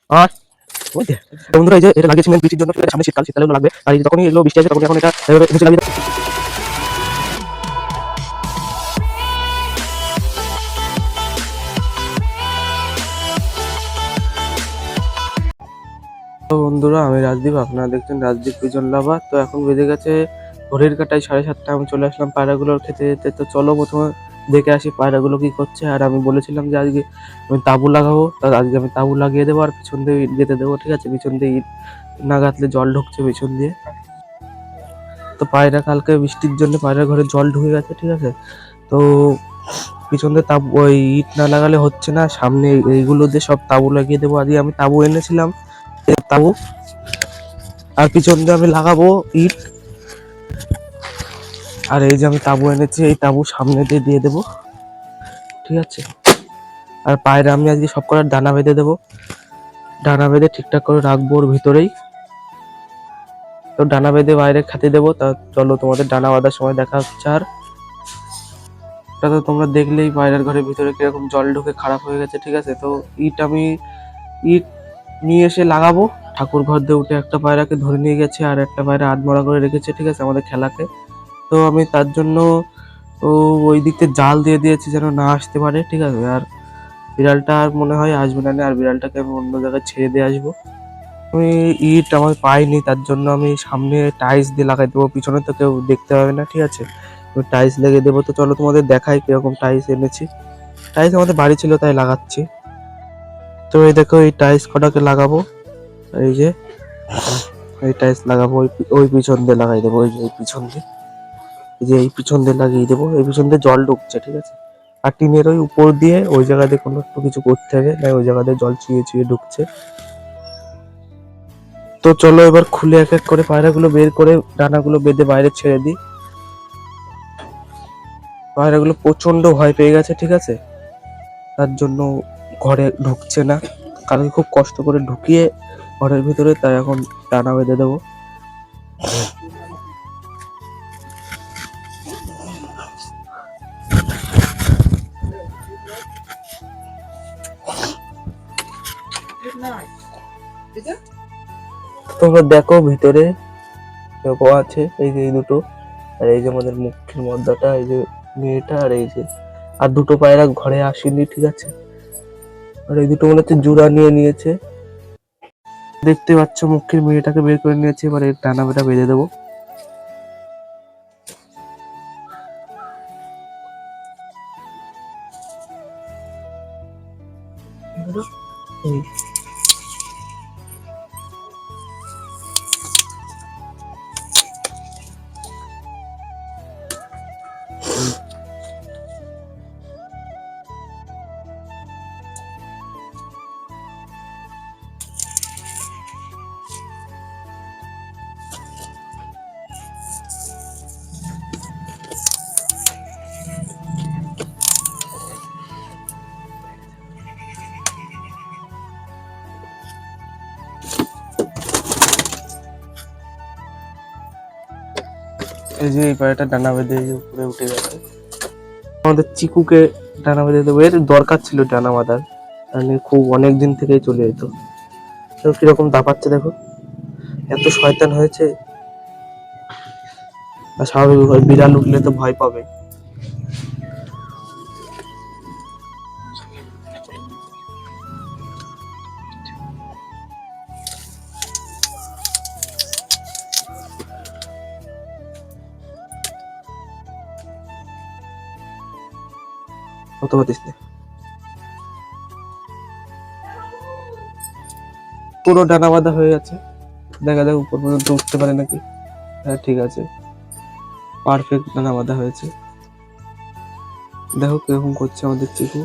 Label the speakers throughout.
Speaker 1: আর ওই যে বন্ধুরা, এই যে এটা লাগিয়েছিলেন বৃষ্টির জন্য, সামনে শীতকাল, শীতকালে লাগবে। আর যখনই এগুলো বৃষ্টি আসে তখন এখন এটা নিচে লাগিয়ে। তো বন্ধুরা, আমি রাজদীপ, আপনারা দেখছেন রাজদীপ পিজন লাভার। তো এখন বেজে গেছে ঘড়ির কাঁটায় 7:30। আমি চলে আসলাম পায়রাগুলোর খেতে যেতে। তো চলো প্রথমে দেখে আসি পায়রাগুলো কি করছে। আর আমি বলেছিলাম যে আজকে আমি তাঁবু লাগাবো, তা আজকে আমি তাঁবু লাগিয়ে দেবো আর পিছন দিয়ে ইট গেঁথে দেবো, ঠিক আছে? পিছন দিয়ে ইট না গাঁথলে জল ঢুকছে পিছন দিয়ে। তো পায়রা কালকে বৃষ্টির জন্য পায়রার ঘরে জল ঢুকে গেছে, ঠিক আছে? তো পিছন দিয়ে তাঁবু, ওই ইট না লাগালে হচ্ছে না। সামনে এইগুলো দিয়ে সব তাঁবু লাগিয়ে দেবো। আজকে আমি তাঁবু এনেছিলাম, তাঁবু। আর পিছন দিয়ে আমি লাগাবো ইট। আর এই যে আমি তাঁবু এনেছি, এই তাঁবু সামনে দিয়ে দিয়ে দেবো, ঠিক আছে? আর পায়রা আমি আজকে সব করার ডানা বেঁধে দেবো, ডানা বেঁধে ঠিকঠাক করে রাখবো ওর ভিতরেই। তো ডানা বেঁধে বাইরে খেতে দেবো। তা চলো তোমাদের ডানা বাঁধার সময় দেখা হচ্ছে। আর এটা তো তোমরা দেখলেই পায়রার ঘরের ভিতরে কিরকম জল ঢুকে খারাপ হয়ে গেছে, ঠিক আছে? তো ইট নিয়ে এসে লাগাবো। ঠাকুর ঘর দিয়ে উঠে একটা পায়রাকে ধরে নিয়ে গেছে, আর একটা পায়রা আধমরা করে রেখেছে, ঠিক আছে, আমাদের খেলাকে। তো আমি তার জন্য ওই দিক থেকে জাল দিয়ে দিয়েছি যেন না আসতে পারে, ঠিক আছে? আর বিড়ালটা আর মনে হয় আসবে না, আর বিড়ালটাকে আমি অন্য জায়গায় ছেড়ে দিয়ে আসবো। আমি ইট আমার পাইনি, তার জন্য আমি সামনে টাইলস দিয়ে লাগাই দেবো, পিছনে তো কেউ দেখতে পাবে না, ঠিক আছে? আমি টাইলস লাগিয়ে দেবো। তো চলো তোমাদের দেখাই কিরকম টাইলস এনেছি। টাইলস আমাদের বাড়ি ছিল তাই লাগাচ্ছি। তো এই দেখো, এই টাইলস কটাকে লাগাবো। এই যে এই টাইলস লাগাবো, ওই পিছন দিয়ে লাগাই দেবো, ওই যে এই পিছন দিয়ে, এই যে এই পিছন দিয়ে লাগিয়ে দেবো। এই পিছন দিয়ে জল ঢুকছে, ঠিক আছে? আর টিনের ওই উপর দিয়ে ওই জায়গাতে কোনো একটু কিছু করতে হবে, তাই ওই জায়গাতে জল চুইয়ে চুইয়ে ঢুকছে। তো চলো এবার খুলে এক এক করে পায়রাগুলো বের করে ডানাগুলো বেঁধে বাইরে ছেড়ে দিই। পায়রাগুলো প্রচন্ড ভয় পেয়ে গেছে, ঠিক আছে? তার জন্য ঘরে ঢুকছে না। কালকে খুব কষ্ট করে ঢুকিয়ে ঘরের ভিতরে, তাই এখন ডানা বেঁধে দেবো। তোমরা দেখো ভিতরে কেউ আছে, এই যে এই দুটো, আর এই যে আমাদের মুখের মদ্দাটা, এই যে মেয়েটা, আর এই যে আর দুটো পায়রা ঘরে আসেনি, ঠিক আছে? আর এই দুটো মনে হচ্ছে জোড়া নিয়ে নিয়েছে। দেখতে পাচ্ছ মুখের মেয়েটাকে বের করে নিয়েছে। এবার এর ডানা বেটা বেঁধে দেবো। এই যে এই পায়রাটা ডানা বেঁধে এই যে উপরে উঠে গেছে। আমাদের চিকুকে ডানা বেঁধে দেবো, এর দরকার ছিল ডানা বাঁধার, মানে খুব অনেক দিন থেকেই চলে যেত। তো কিরকম দাপাচ্ছে দেখো, এত শয়তান হয়েছে। আর স্বাভাবিক হয়, বিড়াল উঠলে তো ভয় পাবে। কত পাতিস না, পুরো ডানা বাঁধা হয়ে গেছে। দেখা যাক উপর পর্যন্ত উঠতে পারে নাকি। হ্যাঁ, ঠিক আছে, পারফেক্ট ডানা বাঁধা হয়েছে। দেখো কিরকম করছে আমাদের চিকু।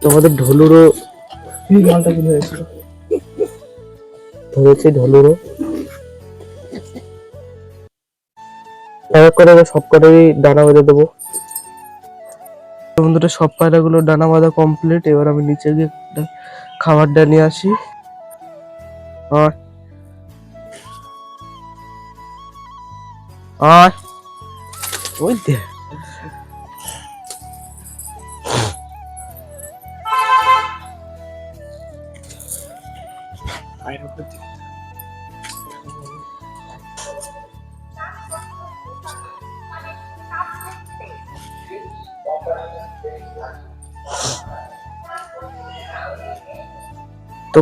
Speaker 1: তোমাদের ঢোলুরও মালটা কিনে হয়েছিল, ধরেছে ঢোলুরও। এক করে সব কটারই ডানা বেঁধে দেবো। বন্ধুরা, সব পায়রাগুলো ডানা বাঁধা কমপ্লিট। এবার আমি নিচে গিয়ে খাবারটা নিয়ে আসি। আর আর ওই দে তো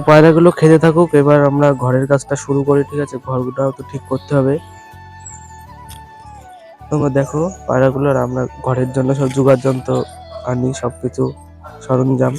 Speaker 1: পায়রাগুলো খেতে থাকুক, এবার আমরা ঘরের কাজটা শুরু করি। ঠিক আছে, ঘরটাও তো ঠিক করতে হবে। তোমরা দেখো পায়রাগুলোর আমরা ঘরের জন্য সব জোগাড় যন্ত্র আনি, সবকিছু সরঞ্জাম।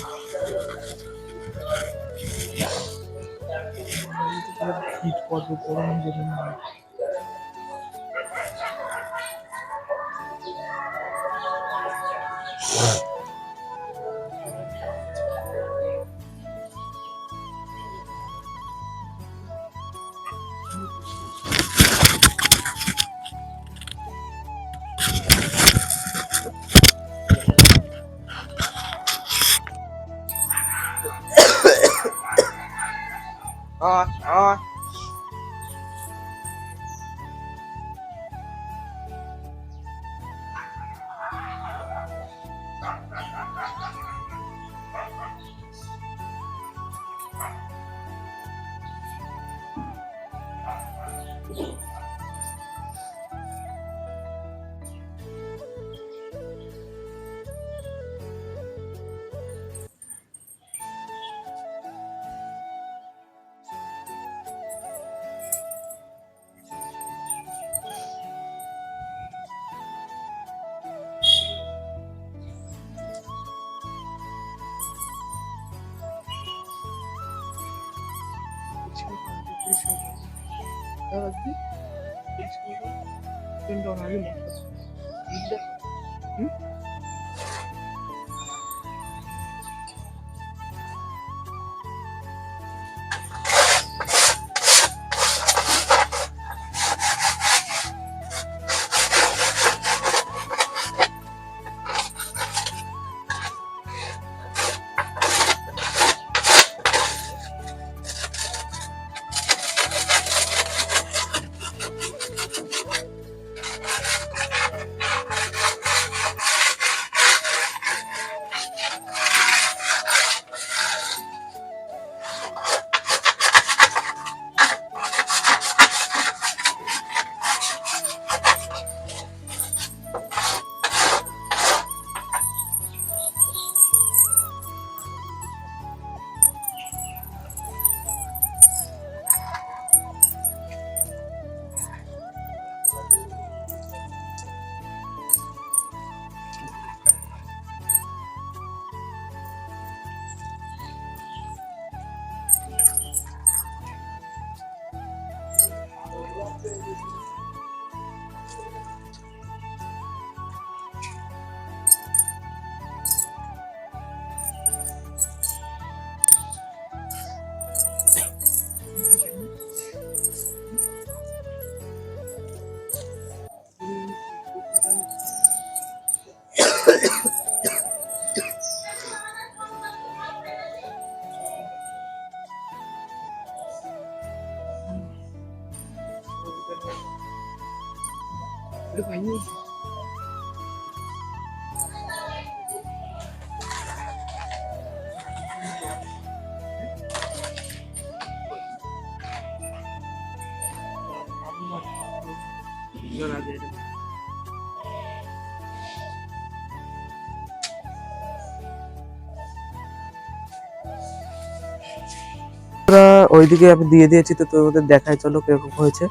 Speaker 1: ওইদিকে আমি দিয়ে দিয়েছি, তো তোমাদের দেখাই, চলো কিরকম হয়েছে।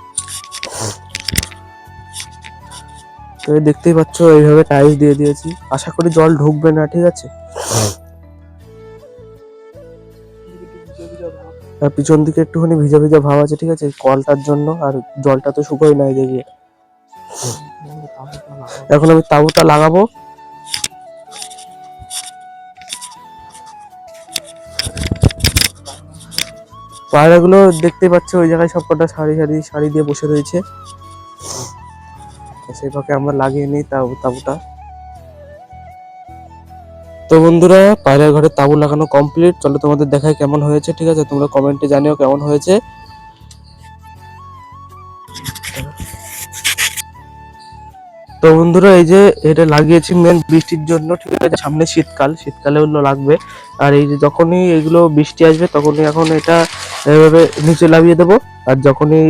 Speaker 1: তো দেখতেই পাচ্ছ এইভাবে টাইলস দিয়ে দিয়েছি, আশা করি জল ঢুকবে না। ঠিক আছে, আর পিছন দিকে একটুখানি ভিজা ভিজা ভাব আছে। ঠিক আছে, কলটার জন্য, আর জলটা তো শুকোই না এদিকে। এখন আমি তাঁবুটা লাগাবো। পায়রাগুলো দেখতে পাচ্ছ ওই জায়গায় সবকটা সারি সারি সারি দিয়ে বসে রয়েছে, সেই ফাঁকে আমরা লাগিয়ে নিই তাঁবুটা। তো বন্ধুরা, পায়রার ঘরে তাঁবু লাগানো কমপ্লিট। চলো তোমাদের দেখাই কেমন হয়েছে। ঠিক আছে, তোমরা কমেন্টে জানিও কেমন হয়েছে। তো বন্ধুরা, এই যে এটা লাগিয়েছি মেন বৃষ্টির জন্য। ঠিক আছে, সামনে শীতকালে ওগুলো লাগবে। আর এই যে যখনই এগুলো বৃষ্টি আসবে তখনই এখন এটা এইভাবে নিচে নামিয়ে দেবো। আর যখনই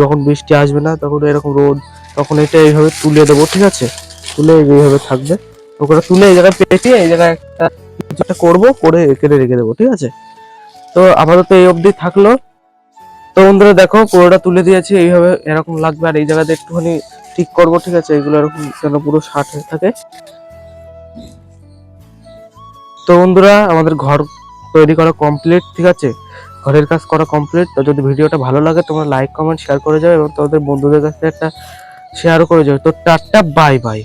Speaker 1: যখন বৃষ্টি আসবে না, তখন এরকম রোদ, তখন এটা এইভাবে তুলে দেবো, ঠিক আছে? তুলে এইভাবে থাকবে, ওখানে তুলে এই জায়গায় পেঁচিয়ে এই জায়গায় কিছু একটা করবো, করে কেটে রেখে দেবো, ঠিক আছে? তো আপাতত এই অবধি থাকলো। তো বন্ধুরা দেখো পুরোটা তুলে দিয়েছি, এইভাবে এরকম লাগবে। আর এই জায়গাতে একটুখানি ঠিক করবো, ঠিক আছে? এগুলো এরকম যেন পুরো শার্ট হয়ে থাকে। তো বন্ধুরা আমাদের ঘর তৈরি করা কমপ্লিট, ঠিক আছে? ঘরের কাজ করা কমপ্লিট। তো যদি ভিডিওটা ভালো লাগে তোমরা লাইক কমেন্ট শেয়ার করে যাও এবং তোমাদের বন্ধুদের কাছে একটা শেয়ারও করে যাও। তো টাটা, বাই বাই।